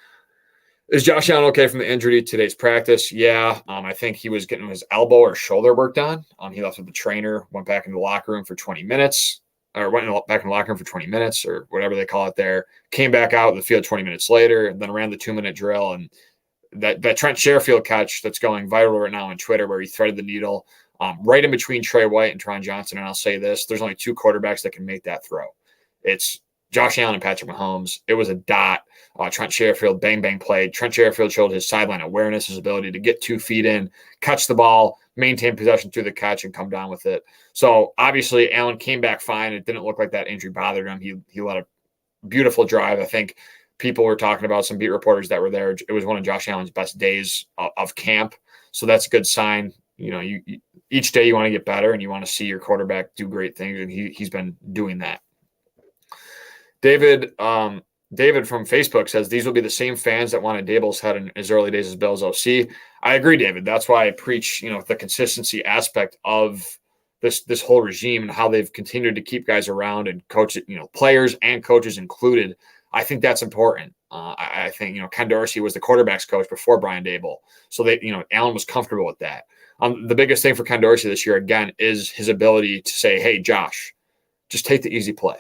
is Josh Allen okay from the injury today's practice? Yeah. I think he was getting his elbow or shoulder work done. He left with the trainer, went back into the locker room for 20 minutes, or went back in the locker room for 20 minutes or whatever they call it there, came back out in the field 20 minutes later, and then ran the 2-minute drill. And that Trent Sherfield catch that's going viral right now on Twitter, where he threaded the needle right in between Trey White and Tron Johnson. And I'll say this: there's only two quarterbacks that can make that throw. It's Josh Allen and Patrick Mahomes. It was a dot. Trent Sherfield, bang, bang played. Trent Sherfield showed his sideline awareness, his ability to get 2 feet in, catch the ball, maintain possession through the catch, and come down with it. So obviously Allen came back fine. It didn't look like that injury bothered him. He led a beautiful drive. I think people were talking about, some beat reporters that were there, it was one of Josh Allen's best days of camp. So that's a good sign. You each day you want to get better and you want to see your quarterback do great things, and he's been doing that. David from Facebook says these will be the same fans that wanted Daboll's head in his early days as Bills OC. I agree, David. That's why I preach, the consistency aspect of this whole regime and how they've continued to keep guys around and coach, players and coaches included. I think that's important. I think, Ken Dorsey was the quarterback's coach before Brian Daboll. So Allen was comfortable with that. The biggest thing for Ken Dorsey this year, again, is his ability to say, hey, Josh, just take the easy play.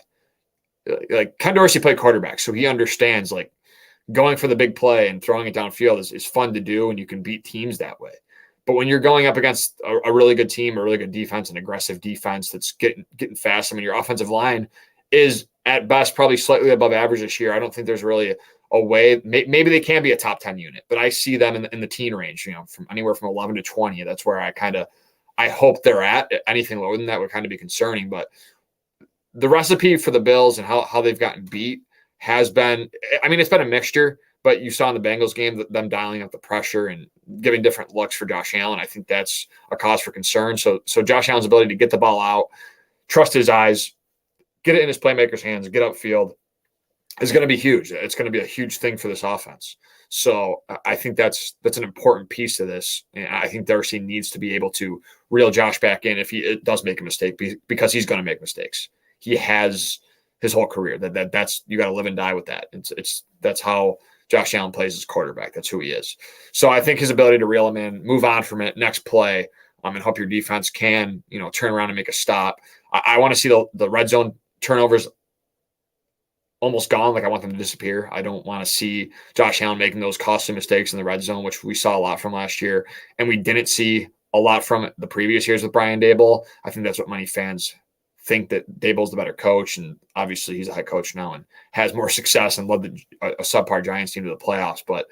Like, Ken Dorsey played quarterback, so he understands, like, going for the big play and throwing it downfield is fun to do, and you can beat teams that way. But when you're going up against a really good team, a really good defense, an aggressive defense that's getting fast, I mean, your offensive line is at best probably slightly above average this year. I don't think there's really a way. Maybe they can be a top 10 unit, but I see them in the teen range, from anywhere from 11 to 20. That's where I hope they're at. Anything lower than that would kind of be concerning. But the recipe for the Bills and how they've gotten beat has been, it's been a mixture, but you saw in the Bengals game them dialing up the pressure and giving different looks for Josh Allen. I think that's a cause for concern. So Josh Allen's ability to get the ball out, trust his eyes, get it in his playmaker's hands, get upfield is going to be huge. It's going to be a huge thing for this offense. So I think that's an important piece of this. And I think Dorsey needs to be able to reel Josh back in if he does make a mistake, because he's going to make mistakes. He has his whole career. That's you got to live and die with that. That's how Josh Allen plays as quarterback. That's who he is. So I think his ability to reel him in, move on from it, next play, and hope your defense can turn around and make a stop. I want to see the red zone turnovers almost gone. Like I want them to disappear. I don't want to see Josh Allen making those costly mistakes in the red zone, which we saw a lot from last year, and we didn't see a lot from the previous years with Brian Daboll. I think that's what many fans think, that Daboll's the better coach, and obviously he's a head coach now and has more success and led a subpar Giants team to the playoffs. But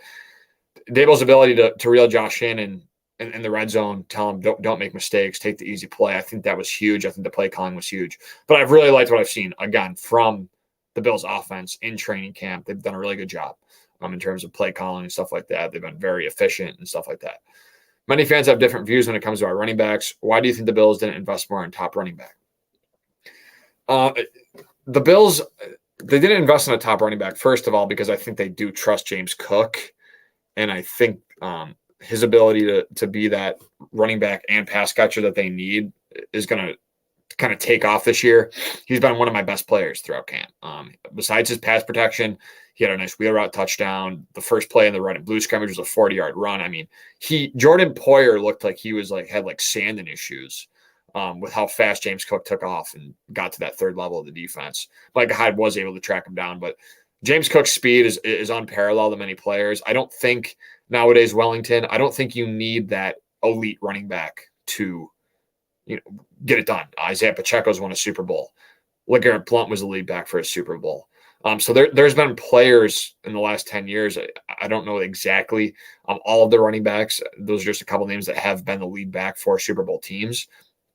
Daboll's ability to reel Josh in the red zone, tell him don't make mistakes, take the easy play. I think that was huge. I think the play calling was huge. But I've really liked what I've seen again from the Bills offense in training camp. They've done a really good job in terms of play calling and stuff like that. They've been very efficient and stuff like that. Many fans have different views when it comes to our running backs. Why do you think the Bills didn't invest more in top running back? The Bills, they didn't invest in a top running back, first of all, because I think they do trust James Cook. And I think his ability to be that running back and pass catcher that they need is going to kind of take off this year. He's been one of my best players throughout camp. Besides his pass protection, he had a nice wheel route touchdown. The first play in the red and blue scrimmage was a 40-yard run. I mean, Jordan Poyer looked like he was had sand in his shoes with how fast James Cook took off and got to that third level of the defense. Micah Hyde was able to track him down, but James Cook's speed is unparalleled to many players. I don't think nowadays, Wellington, I don't think you need that elite running back to get it done. Isaiah Pacheco's won a Super Bowl. LeGarrette Blount was the lead back for a Super Bowl. So there's been players in the last 10 years. I don't know exactly all of the running backs. Those are just a couple names that have been the lead back for Super Bowl teams.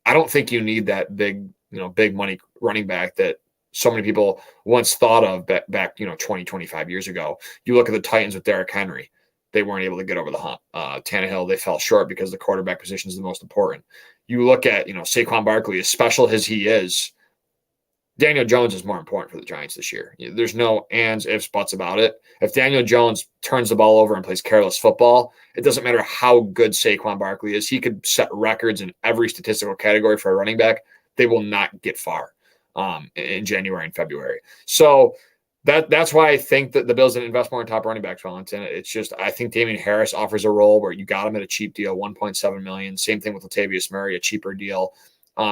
I don't think you need that big money running back that so many people once thought of back 20, 25 years ago. You look at the Titans with Derrick Henry. They weren't able to get over the hump. Tannehill, they fell short because the quarterback position is the most important. You look at, Saquon Barkley, as special as he is, Daniel Jones is more important for the Giants this year. There's no ands, ifs, buts about it. If Daniel Jones turns the ball over and plays careless football, it doesn't matter how good Saquon Barkley is. He could set records in every statistical category for a running back. They will not get far in January and February. So that's why I think that the Bills didn't invest more in top running backs, Wellington. It's just, I think Damian Harris offers a role where you got him at a cheap deal, $1.7 million. Same thing with Latavius Murray, a cheaper deal.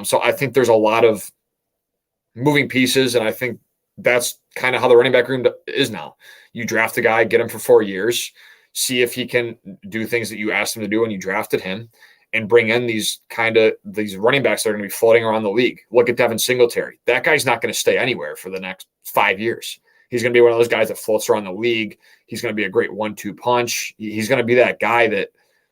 So I think there's a lot of moving pieces, and I think that's kind of how the running back room is now. You draft a guy, get him for 4 years, see if he can do things that you asked him to do when you drafted him, and bring in these running backs that are going to be floating around the league. Look at Devin Singletary. That guy's not going to stay anywhere for the next 5 years. He's going to be one of those guys that floats around the league. He's going to be a great 1-2 punch. He's going to be that guy that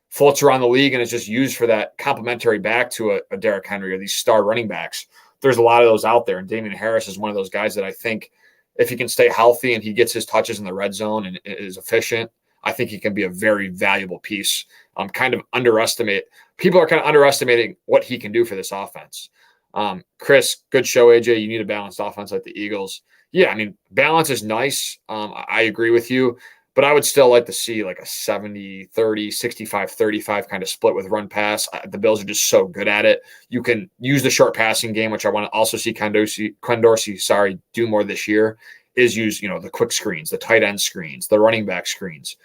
floats around the league and is just used for that complementary back to a Derrick Henry or these star running backs. There's a lot of those out there, and Damian Harris is one of those guys that I think if he can stay healthy and he gets his touches in the red zone and is efficient, I think he can be a very valuable piece. People are kind of underestimating what he can do for this offense. Chris, good show, AJ. You need a balanced offense like the Eagles. Yeah, I mean, balance is nice. I agree with you, but I would still like to see like a 70-30, 65-35 kind of split with run pass. The Bills are just so good at it. You can use the short passing game, which I want to also see Ken Dorsey do more this year, is use, the quick screens, the tight end screens, the running back screens.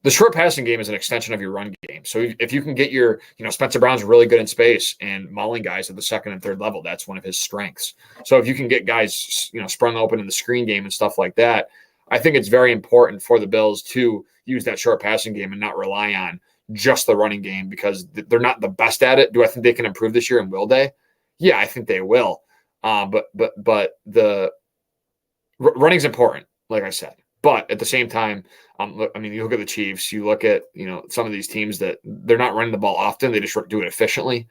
The short passing game is an extension of your run game. So if you can get your, Spencer Brown's really good in space and mauling guys at the second and third level, that's one of his strengths. So if you can get guys, sprung open in the screen game and stuff like that, I think it's very important for the Bills to use that short passing game and not rely on just the running game because they're not the best at it. Do I think they can improve this year and will they? Yeah, I think they will. But the running's important, like I said. But at the same time, you look at the Chiefs, you look at, some of these teams that they're not running the ball often. They just do it efficiently.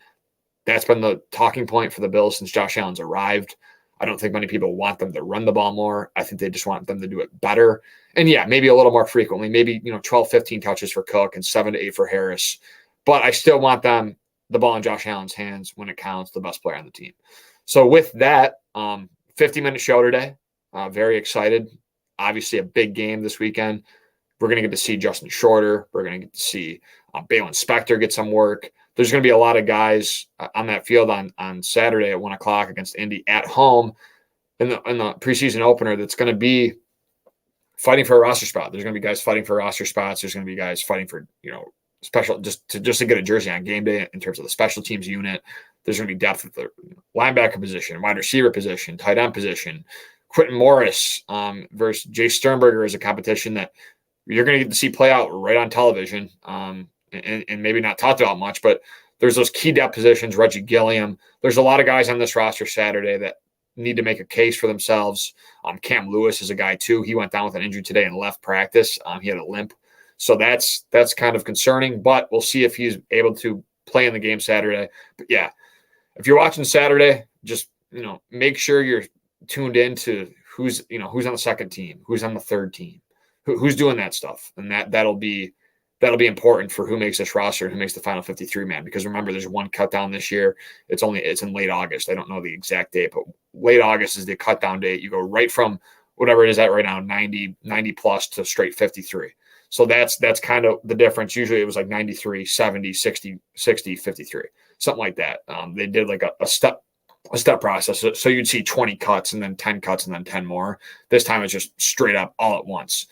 That's been the talking point for the Bills since Josh Allen's arrived. I don't think many people want them to run the ball more. I think they just want them to do it better. And yeah, maybe a little more frequently, maybe, 12, 15 touches for Cook and 7 to 8 for Harris. But I still want the ball in Josh Allen's hands when it counts, the best player on the team. So with that, 50-minute show today. Very excited. Obviously a big game this weekend. We're going to get to see Justin Shorter. We're going to get to see Balin Spector get some work. There's going to be a lot of guys on that field on Saturday at 1 o'clock against Indy at home in the preseason opener that's going to be fighting for a roster spot. There's going to be guys fighting for roster spots. There's going to be guys fighting for, special just to get a jersey on game day in terms of the special teams unit. There's going to be depth at the linebacker position, wide receiver position, tight end position, Quentin Morris versus Jay Sternberger is a competition that you're going to get to see play out right on television, and maybe not talked about much, but there's those key depth positions, Reggie Gilliam. There's a lot of guys on this roster Saturday that need to make a case for themselves. Cam Lewis is a guy too. He went down with an injury today and left practice. He had a limp. So that's kind of concerning, but we'll see if he's able to play in the game Saturday. But yeah, if you're watching Saturday, just, make sure you're tuned in to who's on the second team, who's on the third team, who's doing that stuff. And that'll be important for who makes this roster and who makes the final 53 man, because remember, there's one cut down this year. It's in late August. I don't know the exact date, but late August is the cut down date. You go right from whatever it is at right now, 90 plus to straight 53. So that's kind of the difference. Usually it was like 93, 70, 60, 53, something like that. They did like a step process. So you'd see 20 cuts and then 10 cuts and then 10 more. This time it's just straight up all at once,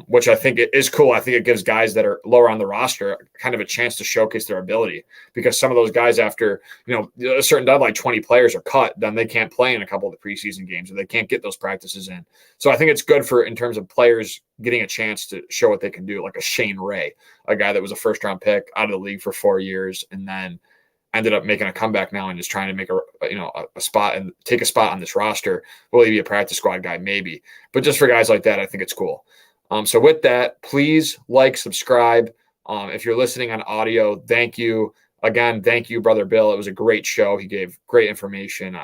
which I think is cool. I think it gives guys that are lower on the roster kind of a chance to showcase their ability, because some of those guys, after, a certain deadline, 20 players are cut, then they can't play in a couple of the preseason games, or they can't get those practices in. So I think it's good in terms of players getting a chance to show what they can do, like a Shane Ray, a guy that was a first-round pick out of the league for 4 years and then ended up making a comeback now and is trying to make a spot and take a spot on this roster. Will he be a practice squad guy? Maybe. But just for guys like that, I think it's cool. So with that, please like, subscribe. If you're listening on audio, thank you. Again, thank you, Brother Bill. It was a great show. He gave great information.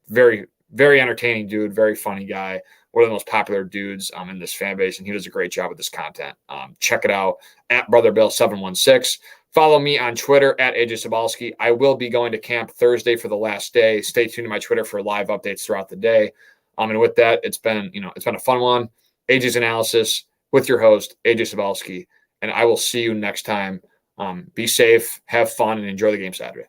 Very, very entertaining dude, very funny guy. One of the most popular dudes in this fan base, and he does a great job with this content. Check it out at Brother Bill 716. Follow me on Twitter at Ajay Sobalski. I will be going to camp Thursday for the last day. Stay tuned to my Twitter for live updates throughout the day. And with that, it's been a fun one. Ajay's Analysis with your host, Ajay Sobalski. And I will see you next time. Be safe, have fun, and enjoy the game Saturday.